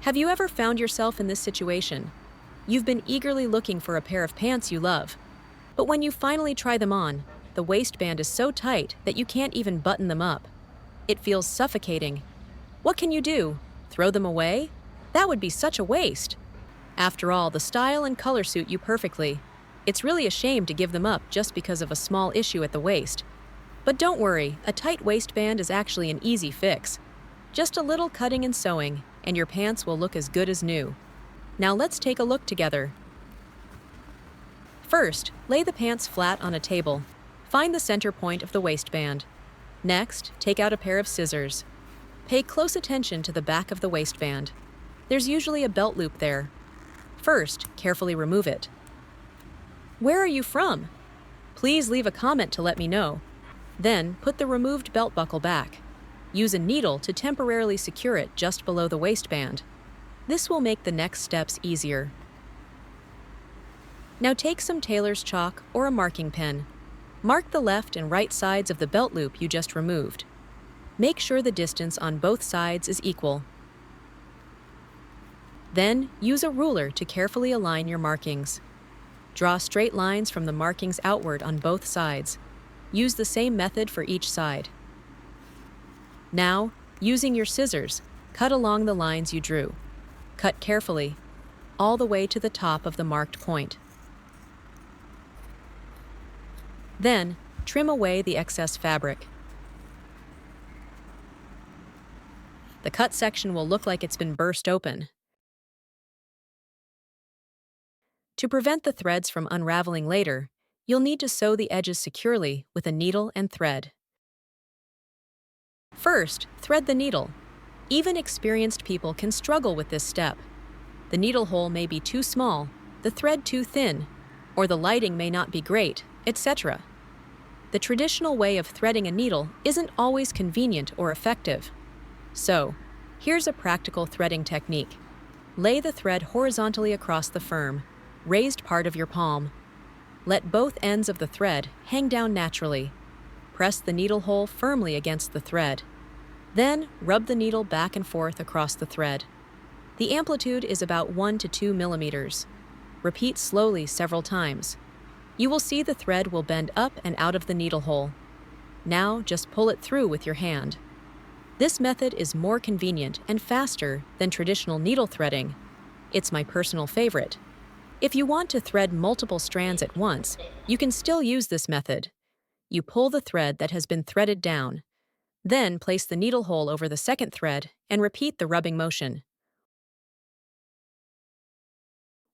Have you ever found yourself in this situation? You've been eagerly looking for a pair of pants you love, but when you finally try them on, the waistband is so tight that you can't even button them up. It feels suffocating. What can you do? Throw them away? That would be such a waste. After all, the style and color suit you perfectly. It's really a shame to give them up just because of a small issue at the waist. But don't worry, a tight waistband is actually an easy fix. Just a little cutting and sewing, and your pants will look as good as new. Now let's take a look together. First, lay the pants flat on a table. Find the center point of the waistband. Next, take out a pair of scissors. Pay close attention to the back of the waistband. There's usually a belt loop there. First, carefully remove it. Where are you from? Please leave a comment to let me know. Then, put the removed belt buckle back. Use a needle to temporarily secure it just below the waistband. This will make the next steps easier. Now take some tailor's chalk or a marking pen. Mark the left and right sides of the belt loop you just removed. Make sure the distance on both sides is equal. Then, use a ruler to carefully align your markings. Draw straight lines from the markings outward on both sides. Use the same method for each side. Now, using your scissors, cut along the lines you drew. Cut carefully, all the way to the top of the marked point. Then, trim away the excess fabric. The cut section will look like it's been burst open. To prevent the threads from unraveling later, you'll need to sew the edges securely with a needle and thread. First, thread the needle. Even experienced people can struggle with this step. The needle hole may be too small, the thread too thin, or the lighting may not be great, etc. The traditional way of threading a needle isn't always convenient or effective. So, here's a practical threading technique. Lay the thread horizontally across the firm, raised part of your palm. Let both ends of the thread hang down naturally. Press the needle hole firmly against the thread. Then, rub the needle back and forth across the thread. The amplitude is about 1 to 2 millimeters. Repeat slowly several times. You will see the thread will bend up and out of the needle hole. Now, just pull it through with your hand. This method is more convenient and faster than traditional needle threading. It's my personal favorite. If you want to thread multiple strands at once, you can still use this method. You pull the thread that has been threaded down. Then place the needle hole over the second thread and repeat the rubbing motion.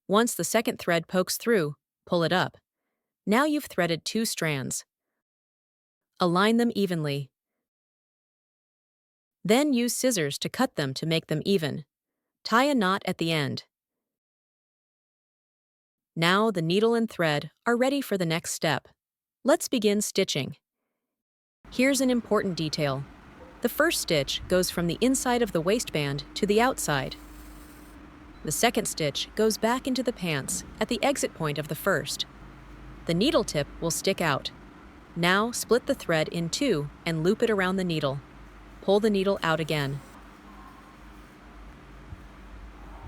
Once the second thread pokes through, pull it up. Now you've threaded 2 strands. Align them evenly. Then use scissors to cut them to make them even. Tie a knot at the end. Now the needle and thread are ready for the next step. Let's begin stitching. Here's an important detail. The first stitch goes from the inside of the waistband to the outside. The second stitch goes back into the pants at the exit point of the first. The needle tip will stick out. Now split the thread in 2 and loop it around the needle. Pull the needle out again.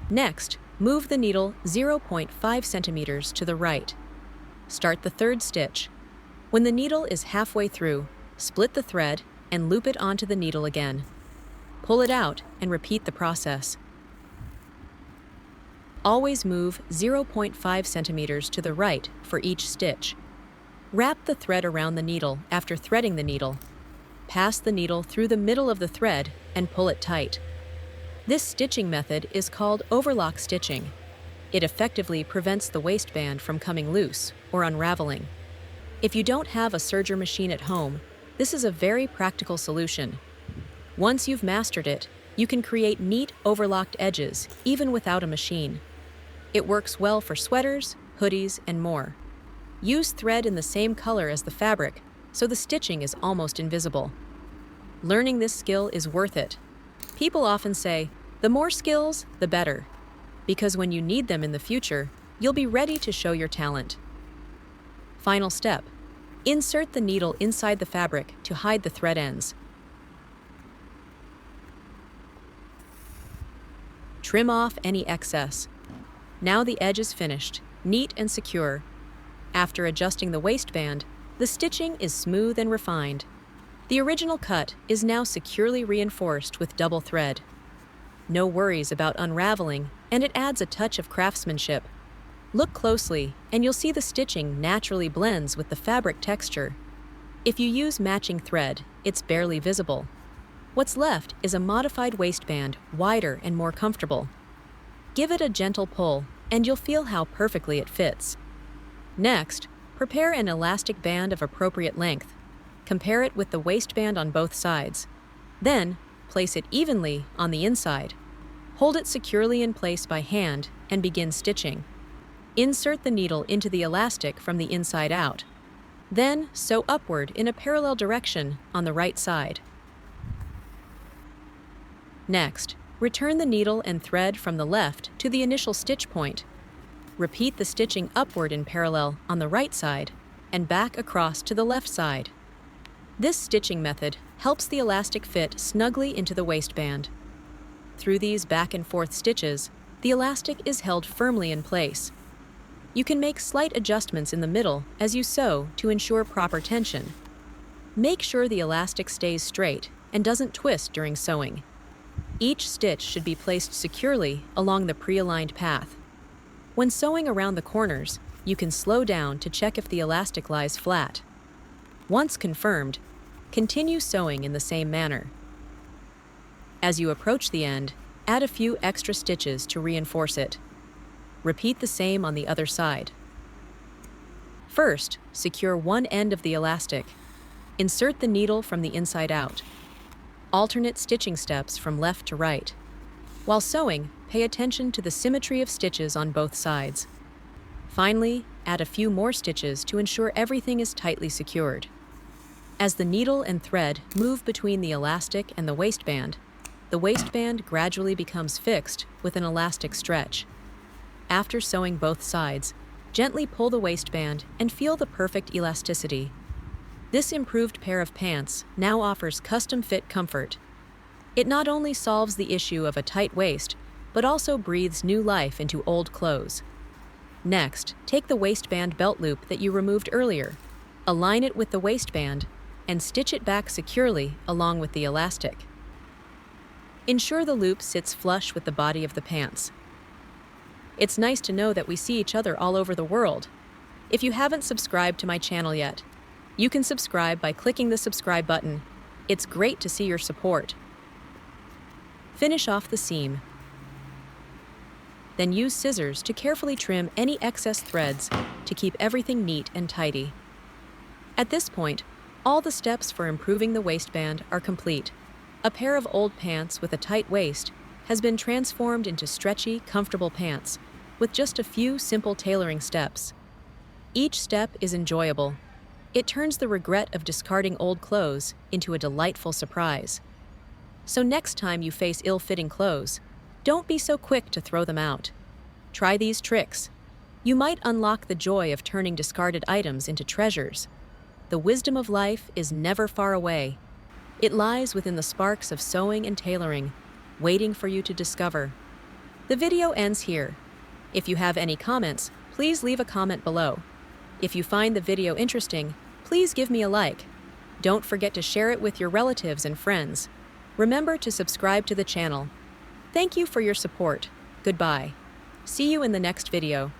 Next, move the needle 0.5 centimeters to the right. Start the third stitch. When the needle is halfway through, split the thread and loop it onto the needle again. Pull it out and repeat the process. Always move 0.5 centimeters to the right for each stitch. Wrap the thread around the needle after threading the needle. Pass the needle through the middle of the thread and pull it tight. This stitching method is called overlock stitching. It effectively prevents the waistband from coming loose or unraveling. If you don't have a serger machine at home, this is a very practical solution. Once you've mastered it, you can create neat overlocked edges even without a machine. It works well for sweaters, hoodies, and more. Use thread in the same color as the fabric, so the stitching is almost invisible. Learning this skill is worth it. People often say, the more skills, the better, because when you need them in the future, you'll be ready to show your talent. Final step. Insert the needle inside the fabric to hide the thread ends. Trim off any excess. Now the edge is finished, neat and secure. After adjusting the waistband, the stitching is smooth and refined. The original cut is now securely reinforced with double thread. No worries about unraveling, and it adds a touch of craftsmanship. Look closely, and you'll see the stitching naturally blends with the fabric texture. If you use matching thread, it's barely visible. What's left is a modified waistband, wider and more comfortable. Give it a gentle pull, and you'll feel how perfectly it fits. Next, prepare an elastic band of appropriate length. Compare it with the waistband on both sides. Then, place it evenly on the inside. Hold it securely in place by hand and begin stitching. Insert the needle into the elastic from the inside out. Then, sew upward in a parallel direction on the right side. Next, return the needle and thread from the left to the initial stitch point. Repeat the stitching upward in parallel on the right side and back across to the left side. This stitching method helps the elastic fit snugly into the waistband. Through these back and forth stitches, the elastic is held firmly in place. You can make slight adjustments in the middle as you sew to ensure proper tension. Make sure the elastic stays straight and doesn't twist during sewing. Each stitch should be placed securely along the pre-aligned path. When sewing around the corners, you can slow down to check if the elastic lies flat. Once confirmed, continue sewing in the same manner. As you approach the end, add a few extra stitches to reinforce it. Repeat the same on the other side. First, secure one end of the elastic. Insert the needle from the inside out. Alternate stitching steps from left to right. While sewing, pay attention to the symmetry of stitches on both sides. Finally, add a few more stitches to ensure everything is tightly secured. As the needle and thread move between the elastic and the waistband gradually becomes fixed with an elastic stretch. After sewing both sides, gently pull the waistband and feel the perfect elasticity. This improved pair of pants now offers custom-fit comfort. It not only solves the issue of a tight waist, but also breathes new life into old clothes. Next, take the waistband belt loop that you removed earlier, align it with the waistband, and stitch it back securely along with the elastic. Ensure the loop sits flush with the body of the pants. It's nice to know that we see each other all over the world. If you haven't subscribed to my channel yet, you can subscribe by clicking the subscribe button. It's great to see your support. Finish off the seam. Then use scissors to carefully trim any excess threads to keep everything neat and tidy. At this point, all the steps for improving the waistband are complete. A pair of old pants with a tight waist has been transformed into stretchy, comfortable pants with just a few simple tailoring steps. Each step is enjoyable. It turns the regret of discarding old clothes into a delightful surprise. So next time you face ill-fitting clothes, don't be so quick to throw them out. Try these tricks. You might unlock the joy of turning discarded items into treasures. The wisdom of life is never far away. It lies within the sparks of sewing and tailoring, waiting for you to discover. The video ends here. If you have any comments, please leave a comment below. If you find the video interesting, please give me a like. Don't forget to share it with your relatives and friends. Remember to subscribe to the channel. Thank you for your support. Goodbye. See you in the next video.